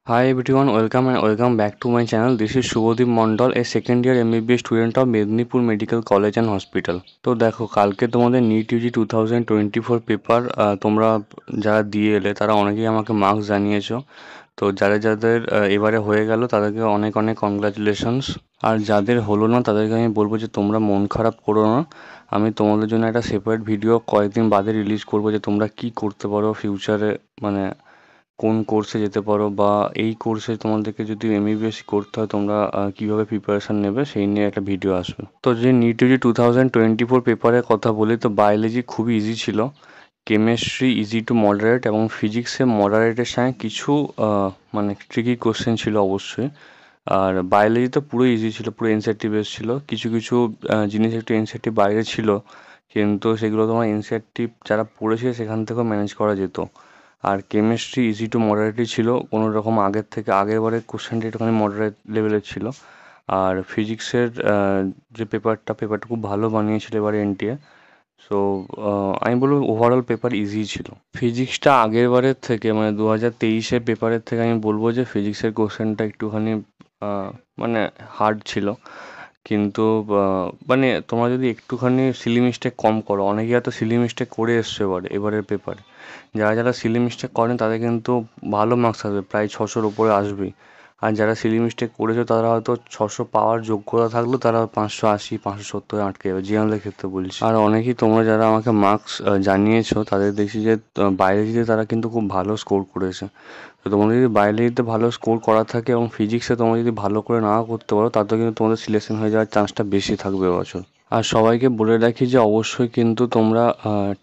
Hi everyone, welcome and welcome back to my channel. This is Shubhodip Mondal, a second year MBBS student of Mednipur Medical College and Hospital. তো দেখো কালকে তোমাদের NEET Yuji 2024 paper তোমরা যারা দিয়ে এলে তারা অনেকেই আমাকে মার্কস জানিয়েছো। তো যাদের এবারে হয়ে গেল তাদেরকে অনেক অনেক কংগ্রাচুলেশনস। আর যাদের হলো না তাদেরকে আমি বলবো যে তোমরা মন খারাপ করো না। আমি তোমাদের জন্য একটা সেপারেট ভিডিও কয়েকদিন বাদে রিলিজ করবো যে তোমরা কি করতে পারো ফিউচারে, মানে কোন কোর্সে যেতে পারো বা এই কোর্সে তোমাদেরকে যদি এমবিবিএস করতে হয় তোমরা কীভাবে প্রিপারেশান নেবে সেই নিয়ে একটা ভিডিও আসবে। তো যে নিট ইউজি 2024 পেপারের কথা বলি, তো বায়োলজি খুবই ইজি ছিল, কেমিস্ট্রি ইজি টু মডারেট এবং ফিজিক্সে মডারেটের সঙ্গে কিছু মানে ট্রিকি কোশ্চেন ছিল অবশ্যই। আর বায়োলজি তো পুরো ইজি ছিল, পুরো এনসিইআরটি বেস ছিল। কিছু কিছু জিনিস একটু এনসিইআরটি বাইরে ছিল, কিন্তু সেগুলো তোমার এনসিইআরটি যারা পড়েছে সেখান থেকেও ম্যানেজ করা যেত। আর কেমিস্ট্রি ইজি টু মডারেটই ছিল, কোনো রকম আগের বারের কোশ্চেনটা একটুখানি মডারেট লেভেলের ছিল। আর ফিজিক্সের যে পেপারটা খুব ভালো বানিয়েছিল এবারে এনটিএ। সো আমি বলবো ওভারঅল পেপার ইজি ছিল। ফিজিক্সটা আগের বারের থেকে মানে 2023-এর পেপারের থেকে আমি বলবো যে ফিজিক্সের কোশ্চেনটা একটুখানি মানে হার্ড ছিল। কিন্তু মানে তোমরা যদি একটুখানি সিলি মিস্টেক কম করো, অনেকেই হয়তো সিলি মিস্টেক করে এসছে এবারের পেপারে। যারা সিলি মিস্টেক করেন তাদের কিন্তু ভালো মার্কস আসবে, প্রায় 600-র উপরে আসবেই। আর যারা সিলি মিস্টেক করেছে তারা হয়তো 600 পাওয়ার যোগ্যতা থাকলেও তারা 580 570 আটকে যাবে, জেনারেলের ক্ষেত্রে বলছি। আর অনেকেই তোমরা যারা আমাকে মার্কস জানিয়েছো তাদের দেখছি যে বায়োলজিতে তারা কিন্তু খুব ভালো স্কোর করেছে। তো তোমাদের যদি বায়োলজিতে ভালো স্কোর করা থাকে এবং ফিজিক্সে তোমরা যদি ভালো করে নাও করতে পারো, তাতেও কিন্তু তোমাদের সিলেকশন হয়ে যাওয়ার চান্সটা বেশি থাকবে এবছর। আর সবাইকে বলে রাখি যে অবশ্যই কিন্তু তোমরা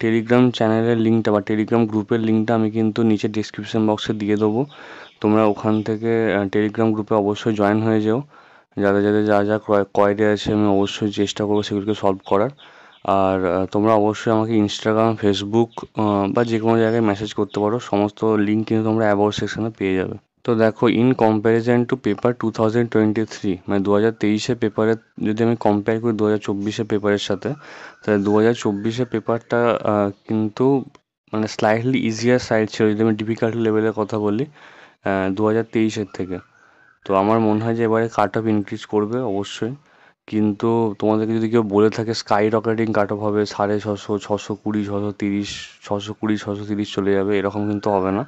টেলিগ্রাম চ্যানেলের লিঙ্কটা বা টেলিগ্রাম গ্রুপের লিঙ্কটা আমি কিন্তু নিচে ডিসক্রিপশন বক্সে দিয়ে দেবো। তোমরা ওখান থেকে টেলিগ্রাম গ্রুপে অবশ্যই জয়েন হয়ে যাও। যাদের যা কোয়ারি আছে আমি অবশ্যই চেষ্টা করবো সেগুলোকে সলভ করার। আর তোমরা অবশ্যই আমাকে ইনস্টাগ্রাম, ফেসবুক বা যে কোনো জায়গায় মেসেজ করতে পারো, সমস্ত লিঙ্ক কিন্তু তোমরা অ্যাবাউট সেকশনে পেয়ে যাবে। তো দেখো, ইন কম্প্যারিজন টু পেপার 2023 মানে 2023-এর পেপারের যদি আমি কম্পেয়ার করি 2024-এর পেপারের সাথে, তাহলে 2024-এর পেপারটা কিন্তু মানে স্লাইটলি ইজিয়ার সাইড ছিল যদি আমি ডিফিকাল্টি লেভেলের কথা বলি 2023-এর থেকে। তো আমার মনে হয় যে এবারে কাট অফ ইনক্রিজ করবে অবশ্যই। কিন্তু তোমাদেরকে যদি কেউ বলে থাকে স্কাই রকেটিং কাট অফ হবে 650, 620, 630, 620, 630 চলে যাবে, এরকম কিন্তু হবে না।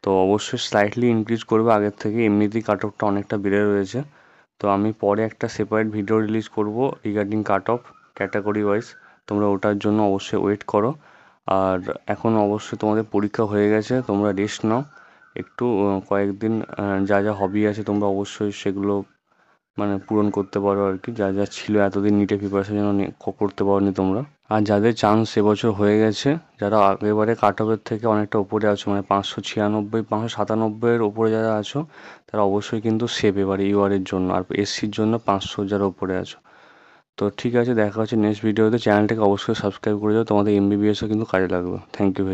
তো অবশ্যই স্লাইটলি ইনক্রিজ করবে আগের থেকে, এমনিতেই কাট অফটা অনেকটা বেড়ে রয়েছে। তো আমি পরে একটা সেপারেট ভিডিও রিলিজ করব regarding cut off category wise, তোমরা ওটার জন্য অবশ্যই ওয়েট করো। আর এখন অবশ্যই তোমাদের পরীক্ষা হয়ে গেছে, তোমরা রেস্ট নাও একটু, কয়েকদিন যা যা হবি আছে তোমরা অবশ্যই সেগুলো মানে পূরণ করতে পারো আর কি, যা যা ছিল এতদিন নিটে প্রিপারেশন জন্য করতে পারোনি তোমরা। আর যাদের চান্স এবছর হয়ে গেছে, যারা আগেরবারে কাট অফের থেকে অনেকটা উপরে আছো, মানে 596, 597-এর ওপরে যারা আছো, তারা অবশ্যই কিন্তু সেভ এবারে ইউআরের জন্য, আর এসসির জন্য 500 যারা উপরে আছো। তো ঠিক আছে, দেখা হচ্ছে নেক্সট ভিডিওতে। চ্যানেলটাকে অবশ্যই সাবস্ক্রাইব করে যাও, তোমাদের এমবিবিএসও কিন্তু কাজে লাগবে। Thank you very